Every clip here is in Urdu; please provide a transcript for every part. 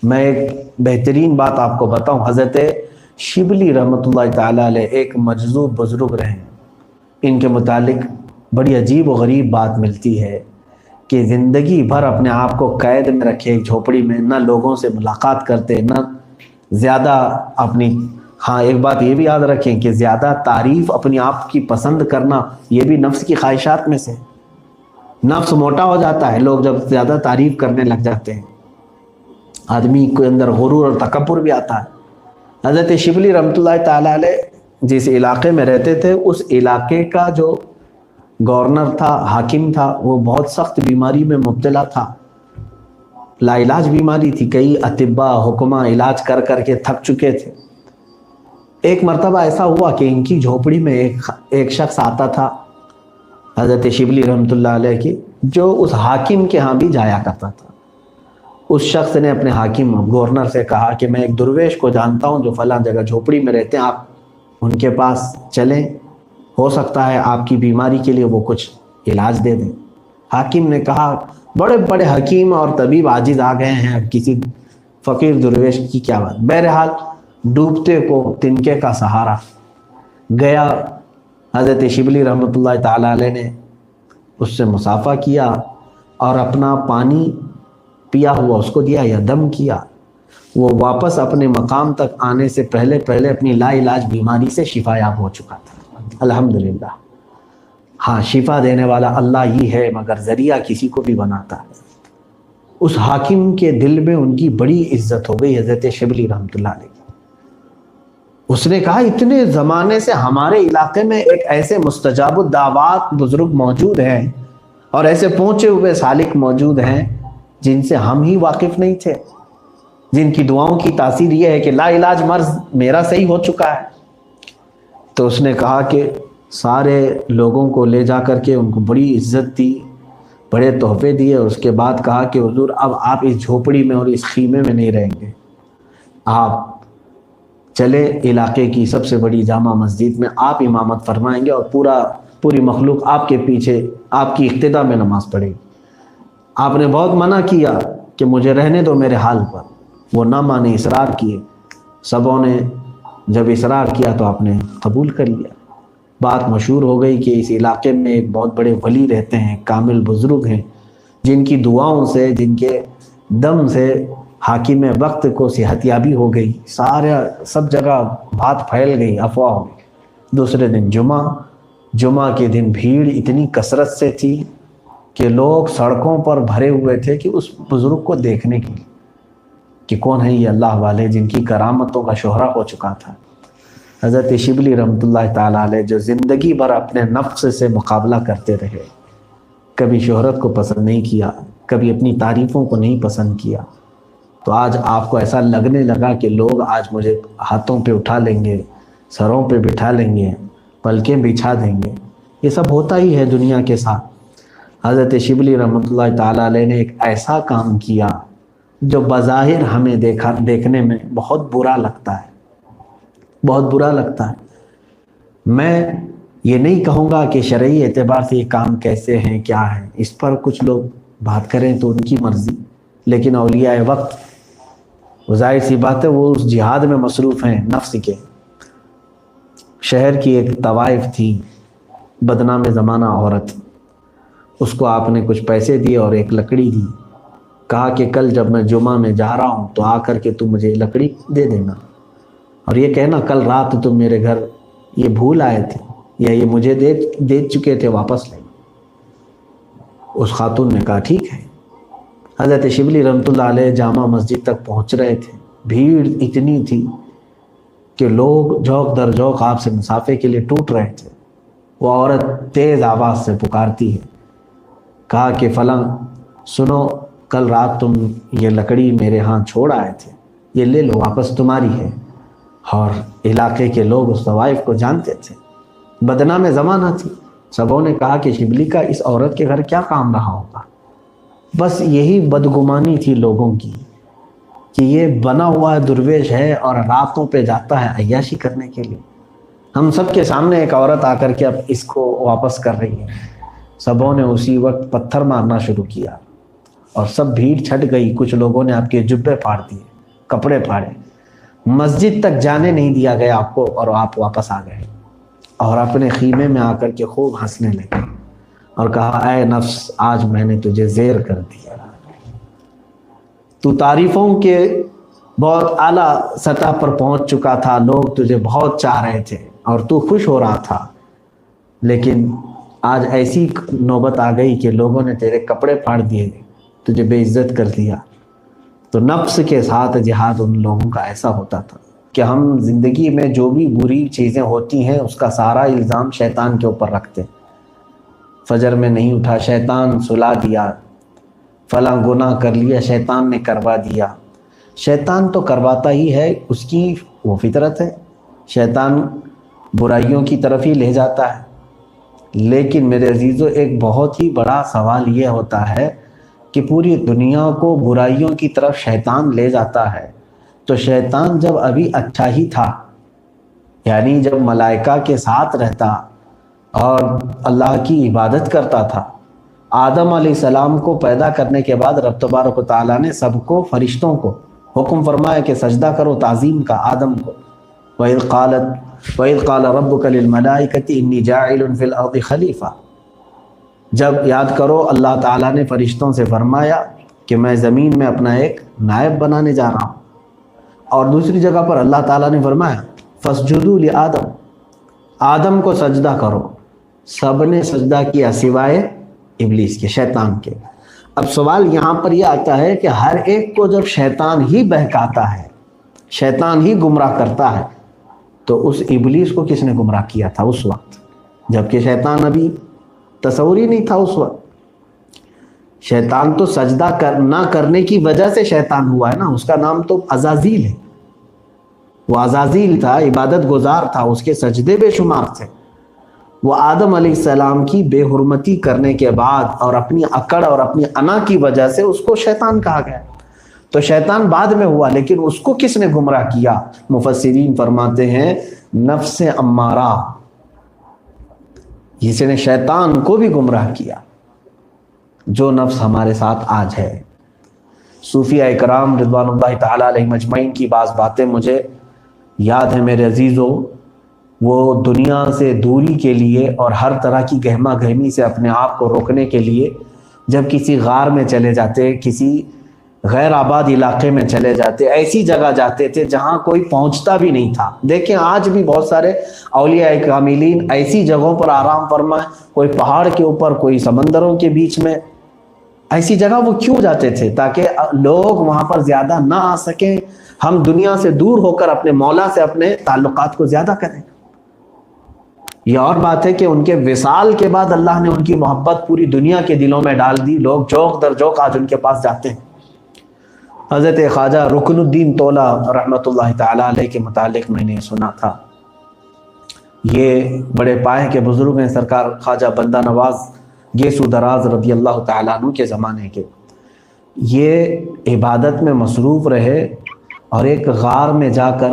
میں ایک بہترین بات آپ کو بتاؤں، حضرت شبلی رحمۃ اللہ تعالیٰ علیہ ایک مجذوب بزرگ رہے، ان کے متعلق بڑی عجیب و غریب بات ملتی ہے کہ زندگی بھر اپنے آپ کو قید میں رکھے ایک جھوپڑی میں، نہ لوگوں سے ملاقات کرتے، نہ زیادہ اپنی، ہاں ایک بات یہ بھی یاد رکھیں کہ زیادہ تعریف اپنی آپ کی پسند کرنا یہ بھی نفس کی خواہشات میں سے، نفس موٹا ہو جاتا ہے لوگ جب زیادہ تعریف کرنے لگ جاتے ہیں، آدمی کے اندر غرور اور تکبر بھی آتا ہے۔ حضرت شبلی رحمۃ اللہ تعالیٰ علیہ جس علاقے میں رہتے تھے، اس علاقے کا جو گورنر تھا، حاکم تھا، وہ بہت سخت بیماری میں مبتلا تھا، لا علاج بیماری تھی، کئی اطباء حکماء علاج کر کر کے تھک چکے تھے۔ ایک مرتبہ ایسا ہوا کہ ان کی جھوپڑی میں ایک شخص آتا تھا حضرت شبلی رحمۃ اللہ علیہ کی، جو اس حاکم کے ہاں بھی جایا کرتا تھا۔ اس شخص نے اپنے حاکم گورنر سے کہا کہ میں ایک درویش کو جانتا ہوں جو فلاں جگہ جھوپڑی میں رہتے ہیں، آپ ان کے پاس چلیں، ہو سکتا ہے آپ کی بیماری کے لیے وہ کچھ علاج دے دیں۔ حاکم نے کہا بڑے بڑے حکیم اور طبیب عاجز آ گئے ہیں، اب کسی فقیر درویش کی کیا بات۔ بہرحال ڈوبتے کو تنکے کا سہارا گیا، حضرت شبلی رحمۃ اللہ تعالیٰ علیہ نے اس سے مصافحہ کیا اور اپنا پانی پیا ہوا اس کو دیا یا دم کیا۔ وہ واپس اپنے مقام تک آنے سے پہلے اپنی لا علاج بیماری سے شفا یاب ہو چکا تھا، الحمدللہ۔ ہاں، شفا دینے والا اللہ ہی ہے، مگر ذریعہ کسی کو بھی بناتا ہے۔ اس حاکم کے دل میں ان کی بڑی عزت ہو گئی حضرت شبلی رحمۃ اللہ علیہ۔ اس نے کہا اتنے زمانے سے ہمارے علاقے میں ایک ایسے مستجاب الدعوات بزرگ موجود ہیں اور ایسے پہنچے ہوئے سالک موجود ہیں جن سے ہم ہی واقف نہیں تھے، جن کی دعاؤں کی تاثیر یہ ہے کہ لا علاج مرض میرا صحیح ہو چکا ہے۔ تو اس نے کہا کہ سارے لوگوں کو لے جا کر کے ان کو بڑی عزت دی، بڑے تحفے دیے، اور اس کے بعد کہا کہ حضور اب آپ اس جھوپڑی میں اور اس خیمے میں نہیں رہیں گے، آپ چلے علاقے کی سب سے بڑی جامع مسجد میں آپ امامت فرمائیں گے اور پوری مخلوق آپ کے پیچھے آپ کی اقتداء میں نماز پڑھے گی۔ آپ نے بہت منع کیا کہ مجھے رہنے دو میرے حال پر، وہ نہ مانے، اصرار کیے، سبوں نے جب اصرار کیا تو آپ نے قبول کر لیا۔ بات مشہور ہو گئی کہ اس علاقے میں ایک بہت بڑے ولی رہتے ہیں، کامل بزرگ ہیں، جن کی دعاؤں سے، جن کے دم سے حاکم وقت کو صحت یابی ہو گئی، سب جگہ بات پھیل گئی، افواہ ہو گئی۔ دوسرے دن جمعہ کے دن بھیڑ اتنی کثرت سے تھی کہ لوگ سڑکوں پر بھرے ہوئے تھے کہ اس بزرگ کو دیکھنے کے لیے کہ کون ہے یہ اللہ والے جن کی کرامتوں کا شہرہ ہو چکا تھا۔ حضرت شبلی رحمۃ اللہ تعالیٰ علیہ جو زندگی بھر اپنے نفس سے مقابلہ کرتے رہے، کبھی شہرت کو پسند نہیں کیا، کبھی اپنی تعریفوں کو نہیں پسند کیا، تو آج آپ کو ایسا لگنے لگا کہ لوگ آج مجھے ہاتھوں پہ اٹھا لیں گے، سروں پہ بٹھا لیں گے، پلکیں بچھا دیں گے۔ یہ سب ہوتا ہی ہے دنیا کے ساتھ۔ حضرت شبلی رحمۃ اللہ تعالیٰ علیہ نے ایک ایسا کام کیا جو بظاہر ہمیں دیکھنے میں بہت برا لگتا ہے، بہت برا لگتا ہے۔ میں یہ نہیں کہوں گا کہ شرعی اعتبار سے یہ کام کیسے ہیں، کیا ہے، اس پر کچھ لوگ بات کریں تو ان کی مرضی، لیکن اولیاء وقت وہ ظاہر سی بات ہے وہ اس جہاد میں مصروف ہیں نفس کے۔ شہر کی ایک طوائف تھی، بدنام زمانہ عورت، اس کو آپ نے کچھ پیسے دیے اور ایک لکڑی دی، کہا کہ کل جب میں جمعہ میں جا رہا ہوں تو آ کر کے تم مجھے لکڑی دے دینا، اور یہ کہنا کل رات تم میرے گھر یہ بھول آئے تھے یا یہ مجھے دے چکے تھے، واپس لے۔ اس خاتون نے کہا ٹھیک ہے۔ حضرت شبلی رحمۃ اللہ علیہ جامع مسجد تک پہنچ رہے تھے، بھیڑ اتنی تھی کہ لوگ جوق در جوق آپ سے مصافحے کے لیے ٹوٹ رہے تھے۔ وہ عورت تیز آواز سے پکارتی ہے، کہا کہ فلاں سنو، کل رات تم یہ لکڑی میرے ہاں چھوڑ آئے تھے، یہ لے لو، واپس تمہاری ہے۔ اور علاقے کے لوگ اس طوائف کو جانتے تھے، بدنام زمانہ تھی، سبوں نے کہا کہ شبلی کا اس عورت کے گھر کیا کام رہا ہوگا۔ بس یہی بدگمانی تھی لوگوں کی کہ یہ بنا ہوا درویش ہے اور راتوں پہ جاتا ہے عیاشی کرنے کے لیے۔ ہم سب کے سامنے ایک عورت آ کر کے اب اس کو واپس کر رہی ہے۔ سبوں نے اسی وقت پتھر مارنا شروع کیا اور سب بھیڑ چھٹ گئی، کچھ لوگوں نے آپ کے جبے پھاڑ دیے۔ کپڑے پھاڑے، مسجد تک جانے نہیں دیا گیا آپ کو، اور آپ واپس آ گئے اور اپنے خیمے میں آ کر کے خوب ہنسنے لگے اور کہا اے نفس آج میں نے تجھے زیر کر دیا، تو تعریفوں کے بہت اعلیٰ سطح پر پہنچ چکا تھا، لوگ تجھے بہت چاہ رہے تھے اور تو خوش ہو رہا تھا، لیکن آج ایسی نوبت آ گئی کہ لوگوں نے تیرے کپڑے پھاڑ دیے، تجھے بے عزت کر دیا۔ تو نفس کے ساتھ جہاد ان لوگوں کا ایسا ہوتا تھا کہ ہم زندگی میں جو بھی بری چیزیں ہوتی ہیں اس کا سارا الزام شیطان کے اوپر رکھتے ہیں۔ فجر میں نہیں اٹھا، شیطان سلا دیا، فلاں گناہ کر لیا، شیطان نے کروا دیا۔ شیطان تو کرواتا ہی ہے، اس کی وہ فطرت ہے، شیطان برائیوں کی طرف ہی لے جاتا ہے۔ لیکن میرے عزیزو ایک بہت ہی بڑا سوال یہ ہوتا ہے کہ پوری دنیا کو برائیوں کی طرف شیطان لے جاتا ہے، تو شیطان جب ابھی اچھا ہی تھا، یعنی جب ملائکہ کے ساتھ رہتا اور اللہ کی عبادت کرتا تھا، آدم علیہ السلام کو پیدا کرنے کے بعد رب تبارک و تعالیٰ نے سب کو، فرشتوں کو حکم فرمایا کہ سجدہ کرو تعظیم کا آدم کو۔ وَإِذْ قَالَ رَبُّكَ لِلْمَلَائِكَةِ إِنِّي جَاعِلٌ فِي الْأَرْضِ خَلِيفَةً، جب یاد کرو اللہ تعالیٰ نے فرشتوں سے فرمایا کہ میں زمین میں اپنا ایک نائب بنانے جا رہا ہوں، اور دوسری جگہ پر اللہ تعالیٰ نے فرمایا فَاسْجُدُوا لِآدَمَ، آدم کو سجدہ کرو، سب نے سجدہ کیا سوائے ابلیس کے، شیطان کے۔ اب سوال یہاں پر یہ آتا ہے کہ ہر ایک کو جب شیطان ہی بہکاتا ہے، شیطان ہی گمراہ کرتا ہے، تو اس ابلیس کو کس نے گمراہ کیا تھا اس وقت، جبکہ شیطان ابھی تصور ہی نہیں تھا اس وقت۔ شیطان تو سجدہ نہ کرنے کی وجہ سے شیطان ہوا ہے نا، اس کا نام تو عزازیل ہے، وہ عزازیل تھا، عبادت گزار تھا، اس کے سجدے بے شمار تھے۔ وہ آدم علیہ السلام کی بے حرمتی کرنے کے بعد اور اپنی اکڑ اور اپنی انا کی وجہ سے اس کو شیطان کہا گیا، تو شیطان بعد میں ہوا، لیکن اس کو کس نے گمراہ کیا؟ مفسرین فرماتے ہیں نفس امارہ، جس نے شیطان کو بھی گمراہ کیا، جو نفس ہمارے ساتھ آج ہے۔ صوفیہ اکرام رضوان اللہ تعالی علیہم اجمعین کی بعض باتیں مجھے یاد ہیں میرے عزیزو۔ وہ دنیا سے دوری کے لیے اور ہر طرح کی گہما گہمی سے اپنے آپ کو روکنے کے لیے جب کسی غار میں چلے جاتے، کسی غیر آباد علاقے میں چلے جاتے، ایسی جگہ جاتے تھے جہاں کوئی پہنچتا بھی نہیں تھا۔ دیکھیں آج بھی بہت سارے اولیاء کاملین ایسی جگہوں پر آرام فرمائے، کوئی پہاڑ کے اوپر، کوئی سمندروں کے بیچ میں، ایسی جگہ وہ کیوں جاتے تھے؟ تاکہ لوگ وہاں پر زیادہ نہ آ سکیں، ہم دنیا سے دور ہو کر اپنے مولا سے اپنے تعلقات کو زیادہ کریں۔ یہ اور بات ہے کہ ان کے وصال کے بعد اللہ نے ان کی محبت پوری دنیا کے دلوں میں ڈال دی، لوگ جوق در جوق آج ان کے پاس جاتے ہیں۔ حضرت خواجہ رکن الدین تولا رحمۃ اللہ تعالی علیہ کے متعلق میں نے سنا تھا، یہ بڑے پائے کے بزرگ ہیں، سرکار خواجہ بندہ نواز گیسو دراز رضی اللہ تعالیٰ عنہ کے زمانے کے۔ یہ عبادت میں مصروف رہے اور ایک غار میں جا کر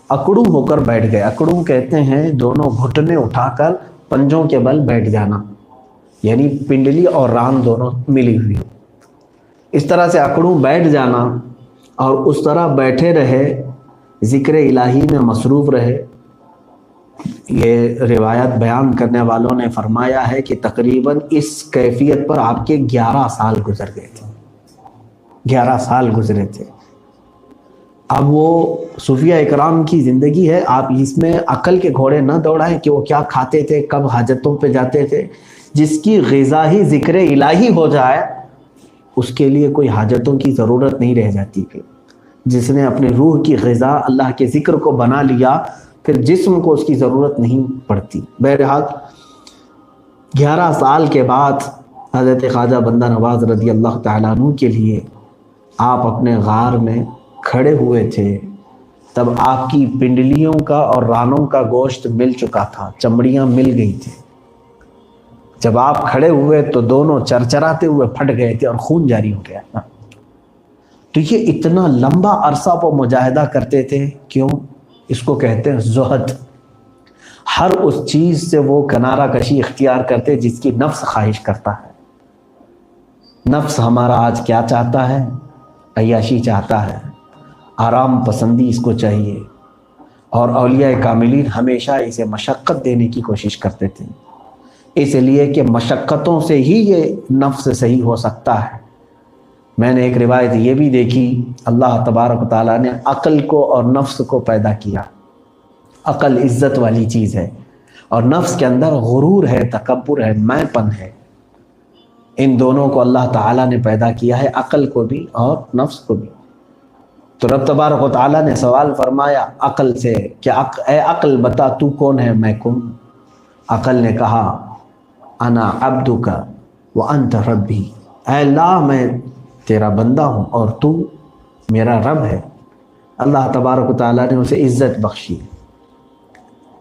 اکڑوں ہو کر بیٹھ گئے۔ اکڑوں کہتے ہیں دونوں گھٹنے اٹھا کر پنجوں کے بل بیٹھ جانا، یعنی پنڈلی اور ران دونوں ملی ہوئی، اس طرح سے اکڑوں بیٹھ جانا، اور اس طرح بیٹھے رہے، ذکر الہی میں مصروف رہے۔ یہ روایت بیان کرنے والوں نے فرمایا ہے کہ تقریباً اس کیفیت پر آپ کے 11 سال گزر گئے تھے، 11 سال گزرے تھے۔ اب وہ صوفیہ اکرام کی زندگی ہے، آپ اس میں عقل کے گھوڑے نہ دوڑائیں کہ وہ کیا کھاتے تھے، کب حاجتوں پہ جاتے تھے۔ جس کی غذا ہی ذکر الہی ہو جائے اس کے لیے کوئی حاجتوں کی ضرورت نہیں رہ جاتی۔ پھر جس نے اپنے روح کی غذا اللہ کے ذکر کو بنا لیا، پھر جسم کو اس کی ضرورت نہیں پڑتی۔ بہرحال 11 سال کے بعد حضرت خواجہ بندہ نواز رضی اللہ تعالیٰ عنہ کے لیے آپ اپنے غار میں کھڑے ہوئے تھے، تب آپ کی پنڈلیوں کا اور رانوں کا گوشت مل چکا تھا، چمڑیاں مل گئی تھی۔ جب آپ کھڑے ہوئے تو دونوں چرچراتے ہوئے پھٹ گئے تھے اور خون جاری ہو گیا۔ تو یہ اتنا لمبا عرصہ وہ مجاہدہ کرتے تھے، کیوں؟ اس کو کہتے ہیں زہد۔ ہر اس چیز سے وہ کنارہ کشی اختیار کرتے جس کی نفس خواہش کرتا ہے۔ نفس ہمارا آج کیا چاہتا ہے؟ عیاشی چاہتا ہے، آرام پسندی اس کو چاہیے، اور اولیاء کاملین ہمیشہ اسے مشقت دینے کی کوشش کرتے تھے، اس لیے کہ مشقتوں سے ہی یہ نفس صحیح ہو سکتا ہے۔ میں نے ایک روایت یہ بھی دیکھی، اللہ تبارک و تعالیٰ نے عقل کو اور نفس کو پیدا کیا۔ عقل عزت والی چیز ہے، اور نفس کے اندر غرور ہے، تکبر ہے، میں پن ہے۔ ان دونوں کو اللہ تعالیٰ نے پیدا کیا ہے، عقل کو بھی اور نفس کو بھی۔ تو رب تبارک و تعالیٰ نے سوال فرمایا عقل سے کہ اے عقل بتا تو کون ہے، میں کون؟ عقل نے کہا انا عبدک وانت ربی، اے اللہ میں تیرا بندہ ہوں اور تو میرا رب ہے۔ اللہ تبارک و تعالیٰ نے اسے عزت بخشی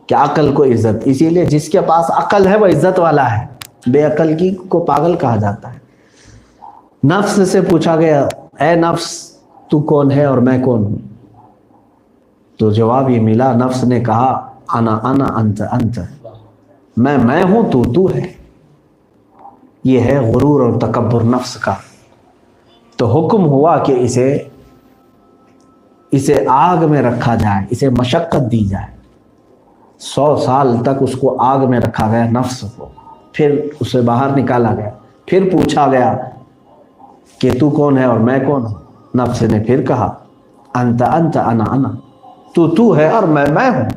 کہ عقل کو عزت، اسی لیے جس کے پاس عقل ہے وہ عزت والا ہے، بے عقل کی کو پاگل کہا جاتا ہے۔ نفس سے پوچھا گیا اے نفس تو کون ہے اور میں کون ہوں؟ تو جواب یہ ملا، نفس نے کہا انا انت انت، میں ہوں تو ہے۔ یہ ہے غرور اور تکبر نفس کا۔ تو حکم ہوا کہ اسے آگ میں رکھا جائے، اسے مشقت دی جائے۔ 100 سال تک اس کو آگ میں رکھا گیا نفس کو، پھر اسے باہر نکالا گیا، پھر پوچھا گیا کہ تو کون ہے اور میں کون ہوں؟ نفس نے پھر کہا انت انا، تو ہے اور میں ہوں۔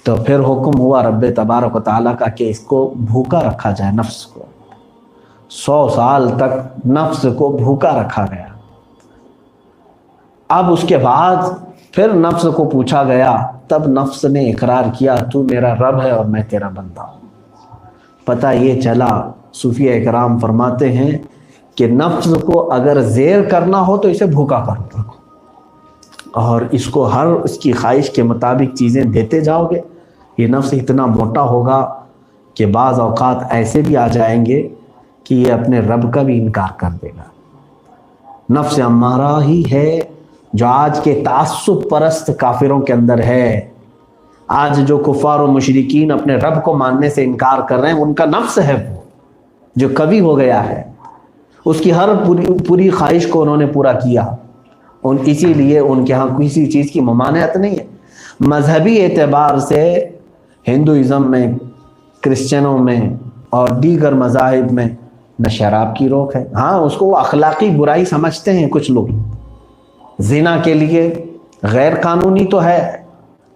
تو پھر حکم ہوا رب تبارک و تعالیٰ کا کہ اس کو بھوکا رکھا جائے، نفس کو 100 سال تک نفس کو بھوکا رکھا گیا۔ اب اس کے بعد پھر نفس کو پوچھا گیا، تب نفس نے اقرار کیا تو میرا رب ہے اور میں تیرا بندہ ہوں۔ پتہ یہ چلا، صوفیہ اکرام فرماتے ہیں کہ نفس کو اگر زیر کرنا ہو تو اسے بھوکا کرو رکھو، اور اس کو ہر اس کی خواہش کے مطابق چیزیں دیتے جاؤ گے، یہ نفس اتنا موٹا ہوگا کہ بعض اوقات ایسے بھی آ جائیں گے کہ یہ اپنے رب کا بھی انکار کر دے گا۔ نفس امارہ ہی ہے جو آج کے تعصب پرست کافروں کے اندر ہے۔ آج جو کفار و مشرکین اپنے رب کو ماننے سے انکار کر رہے ہیں، ان کا نفس ہے وہ جو کبھی ہو گیا ہے، اس کی ہر پوری خواہش کو انہوں نے پورا کیا، اسی لیے ان کے ہاں کسی چیز کی ممانعت نہیں ہے۔ مذہبی اعتبار سے ہندوازم میں، کرسچنوں میں اور دیگر مذاہب میں نہ شراب کی روک ہے، ہاں اس کو وہ اخلاقی برائی سمجھتے ہیں کچھ لوگ، زنا کے لیے غیر قانونی تو ہے،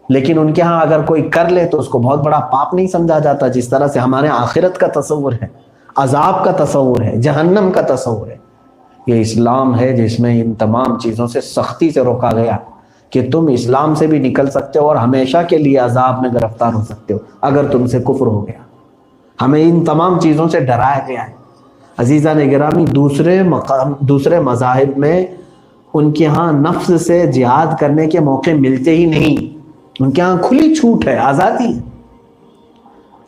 لیکن ان کے ہاں اگر کوئی کر لے تو اس کو بہت بڑا پاپ نہیں سمجھا جاتا، جس طرح سے ہمارے آخرت کا تصور ہے، عذاب کا تصور ہے، جہنم کا تصور ہے۔ یہ اسلام ہے جس میں ان تمام چیزوں سے سختی سے روکا گیا کہ تم اسلام سے بھی نکل سکتے ہو اور ہمیشہ کے لیے عذاب میں گرفتار ہو سکتے ہو اگر تم سے کفر ہو گیا۔ ہمیں ان تمام چیزوں سے ڈرایا گیا ہے۔ عزیزان گرامی، دوسرے مذاہب میں ان کے ہاں نفس سے جہاد کرنے کے موقع ملتے ہی نہیں، ان کے ہاں کھلی چھوٹ ہے، آزادی ہے،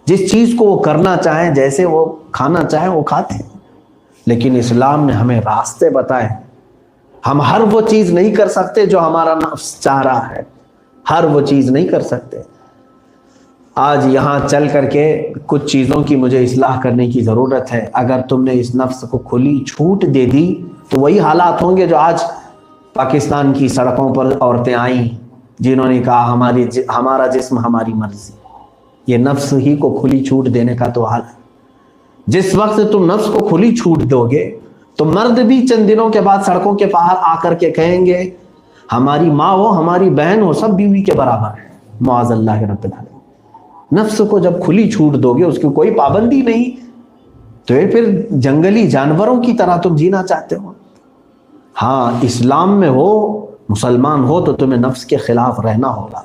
جس چیز کو وہ کرنا چاہیں، جیسے وہ کھانا چاہیں وہ کھاتے ہیں۔ لیکن اسلام نے ہمیں راستے بتائے، ہم ہر وہ چیز نہیں کر سکتے جو ہمارا نفس چاہ رہا ہے، ہر وہ چیز نہیں کر سکتے۔ آج یہاں چل کر کے کچھ چیزوں کی مجھے اصلاح کرنے کی ضرورت ہے۔ اگر تم نے اس نفس کو کھلی چھوٹ دے دی تو وہی حالات ہوں گے جو آج پاکستان کی سڑکوں پر عورتیں آئیں جنہوں نے کہا ہمارا جسم ہماری مرضی۔ یہ نفس ہی کو کھلی چھوٹ دینے کا تو حال ہے۔ جس وقت تم نفس کو کھلی چھوٹ دو گے تو مرد بھی چند دنوں کے بعد سڑکوں کے باہر آ کر کے کہیں گے ہماری ماں ہو، ہماری بہن ہو، سب بیوی کے برابر ہے، معاذ اللہ رب العالمین۔ نفس کو جب کھلی چھوٹ دو گے، اس کی کوئی پابندی نہیں، تو یہ پھر جنگلی جانوروں کی طرح تم جینا چاہتے ہو۔ ہاں اسلام میں ہو، مسلمان ہو، تو تمہیں نفس کے خلاف رہنا ہوگا۔